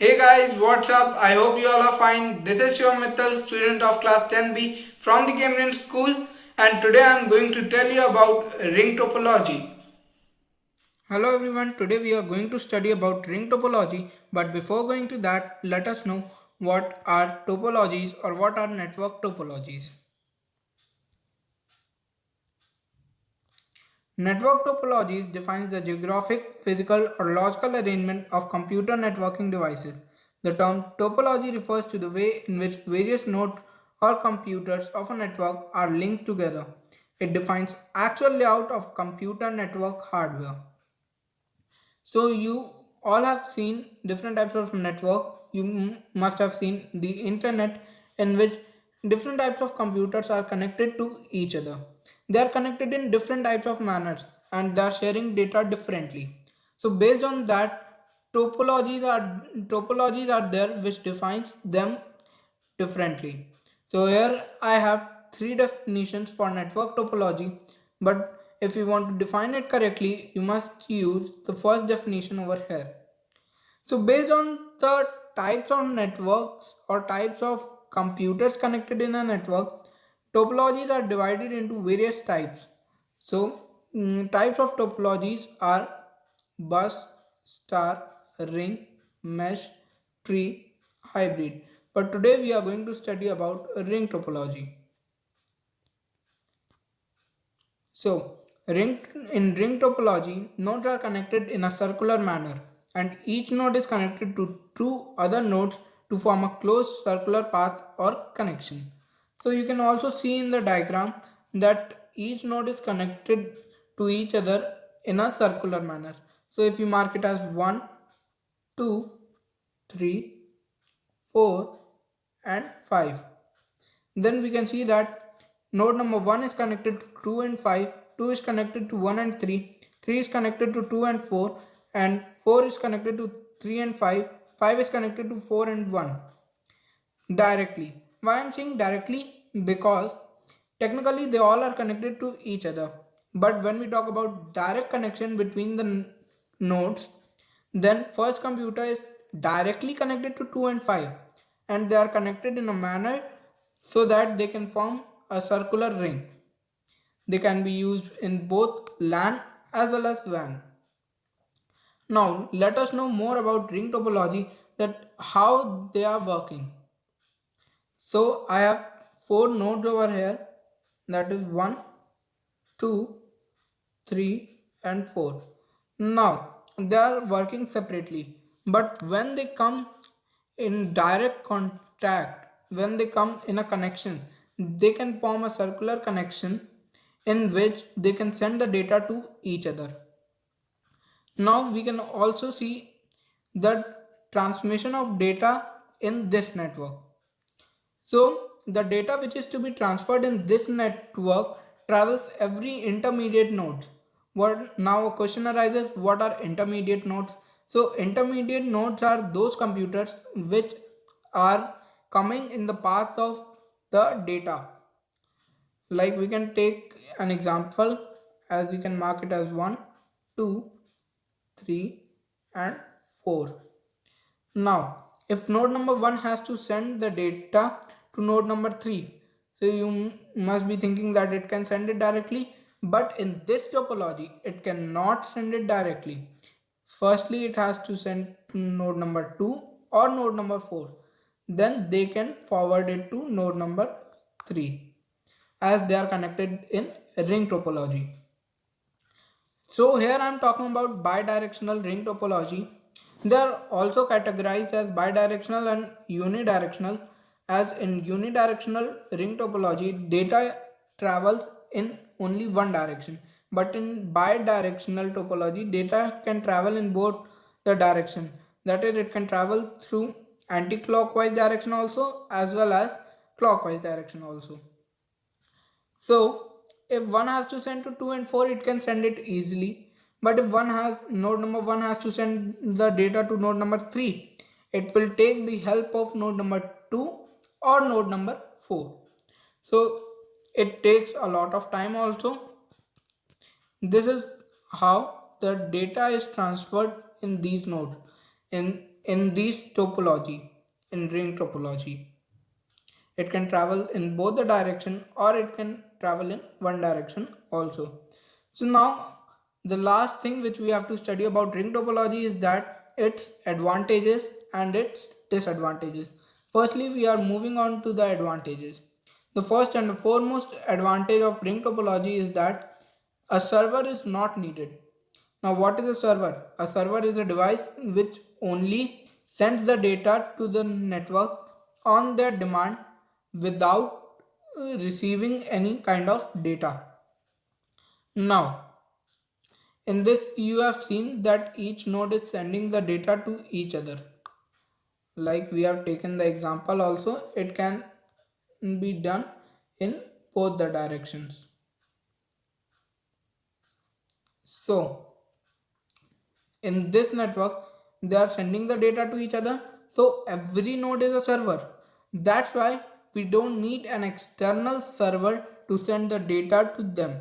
Hey guys, what's up? I hope you all are fine. This is Shivam Mittal, student of class 10B from the Cameron School, and today I am going to tell you about ring topology. Hello everyone, today we are going to study about ring topology, but before going to that, let us know what are topologies or what are network topologies. Network topology defines the geographic, physical, or logical arrangement of computer networking devices. The term topology refers to the way in which various nodes or computers of a network are linked together. It defines actual layout of computer network hardware. So you all have seen different types of network. You must have seen the internet in which different types of computers are connected to each other. They are connected in different types of manners and they are sharing data differently. So based on that, topologies are there which defines them differently. So here I have three definitions for network topology, but if you want to define it correctly, you must use the first definition over here. So based on the types of networks or types of computers connected in a network, topologies are divided into various types. So types of topologies are bus, star, ring, mesh, tree, hybrid. But today we are going to study about ring topology. So, in ring topology, nodes are connected in a circular manner, and each node is connected to two other nodes to form a closed circular path or connection. So, you can also see in the diagram that each node is connected to each other in a circular manner. So, if you mark it as 1, 2, 3, 4, and 5, then we can see that node number 1 is connected to 2 and 5, 2 is connected to 1 and 3, 3 is connected to 2 and 4, and 4 is connected to 3 and 5, 5 is connected to 4 and 1 directly. Why I am saying directly? Because technically they all are connected to each other. But when we talk about direct connection between the nodes, then first computer is directly connected to 2 and 5, and they are connected in a manner so that they can form a circular ring. They can be used in both LAN as well as WAN. Now let us know more about ring topology, that how they are working. So I have four nodes over here, that is 1, 2, 3 and 4. Now they are working separately, but when they come in direct contact, when they come in a connection, they can form a circular connection in which they can send the data to each other. Now we can also see the transmission of data in this network. So the data which is to be transferred in this network travels every intermediate node. What now a question arises, what are intermediate nodes? So intermediate nodes are those computers which are coming in the path of the data. Like we can take an example, as we can mark it as 1, 2, 3 and 4. Now, if node number 1 has to send the data to node number 3, so you must be thinking that it can send it directly, but in this topology, it cannot send it directly. Firstly, it has to send to node number 2 or node number 4. Then they can forward it to node number 3 as they are connected in ring topology. So here I am talking about bidirectional ring topology. They are also categorized as bidirectional and unidirectional. As in unidirectional ring topology, data travels in only one direction. But in bidirectional topology, data can travel in both the direction. That is, it can travel through anti-clockwise direction also as well as clockwise direction also. So if one has to send to 2 and 4, it can send it easily. But if one has node number 1 has to send the data to node number 3, it will take the help of node number 2 or node number 4. So it takes a lot of time also. This is how the data is transferred in these nodes. In in these topology, in ring topology. It can travel in both the direction or it can travel in one direction also. So now the last thing which we have to study about ring topology is that its advantages and its disadvantages. Firstly, we are moving on to the advantages. The first and foremost advantage of ring topology is that a server is not needed. Now, what is a server? A server is a device which only sends the data to the network on their demand without receiving any kind of data. Now, in this, you have seen that each node is sending the data to each other. Like we have taken the example also, it can be done in both the directions. So, in this network they are sending the data to each other, so every node is a server. That's why we don't need an external server to send the data to them.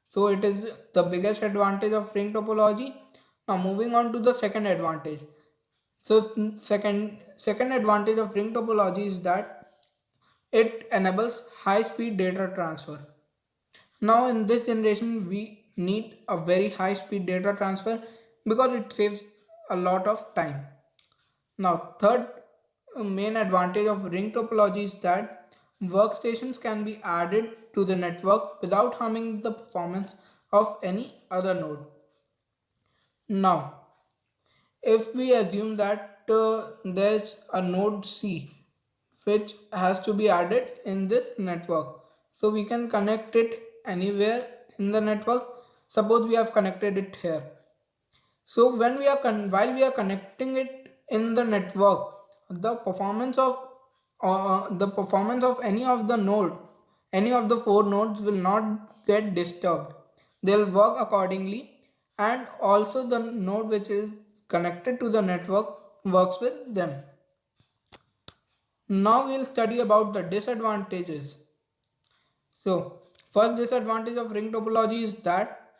So it is the biggest advantage of ring topology. Now moving on to the second advantage. So second advantage of ring topology is that it enables high speed data transfer. Now in this generation we need a very high speed data transfer because it saves a lot of time. Now third main advantage of ring topology is that workstations can be added to the network without harming the performance of any other node. Now if we assume that there's a node C which has to be added in this network, so we can connect it anywhere in the network. Suppose we have connected it here. So when we are while we are connecting it in the network, the performance of any of the four nodes will not get disturbed. They'll work accordingly, and also the node which is connected to the network works with them. Now we'll study about the disadvantages. So first disadvantage of ring topology is that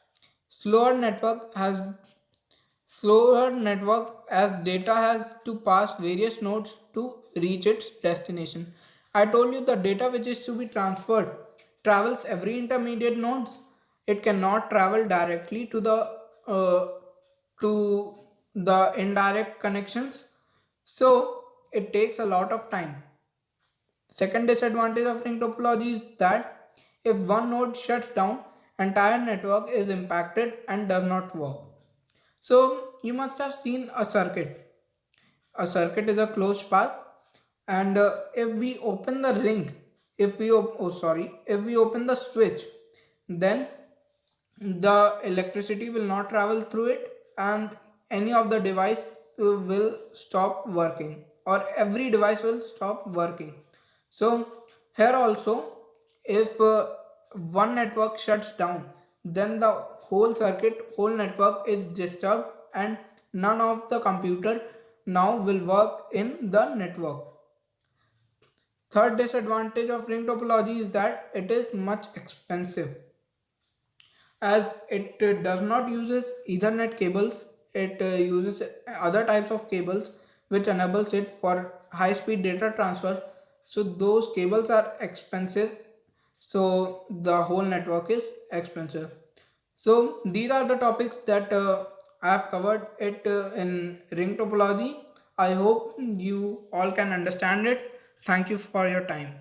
slower network has slower network as data has to pass various nodes to reach its destination. I told you the data which is to be transferred travels every intermediate nodes. It cannot travel directly uh, to the indirect connections. So it takes a lot of time. Second disadvantage of ring topology is that if one node shuts down, entire network is impacted and does not work. So you must have seen a circuit. A circuit is a closed path, and if we open the ring, if we open the switch, then the electricity will not travel through it, and any of the device will stop working, or every device will stop working. So here also, if one network shuts down, then the whole network is disturbed, and none of the computer now will work in the network. Third disadvantage of ring topology is that it is much expensive, as it does not uses ethernet cables. It uses other types of cables which enables it for high speed data transfer. So those cables are expensive, so the whole network is expensive. So these are the topics that I have covered it in ring topology. I hope you all can understand it. Thank you for your time.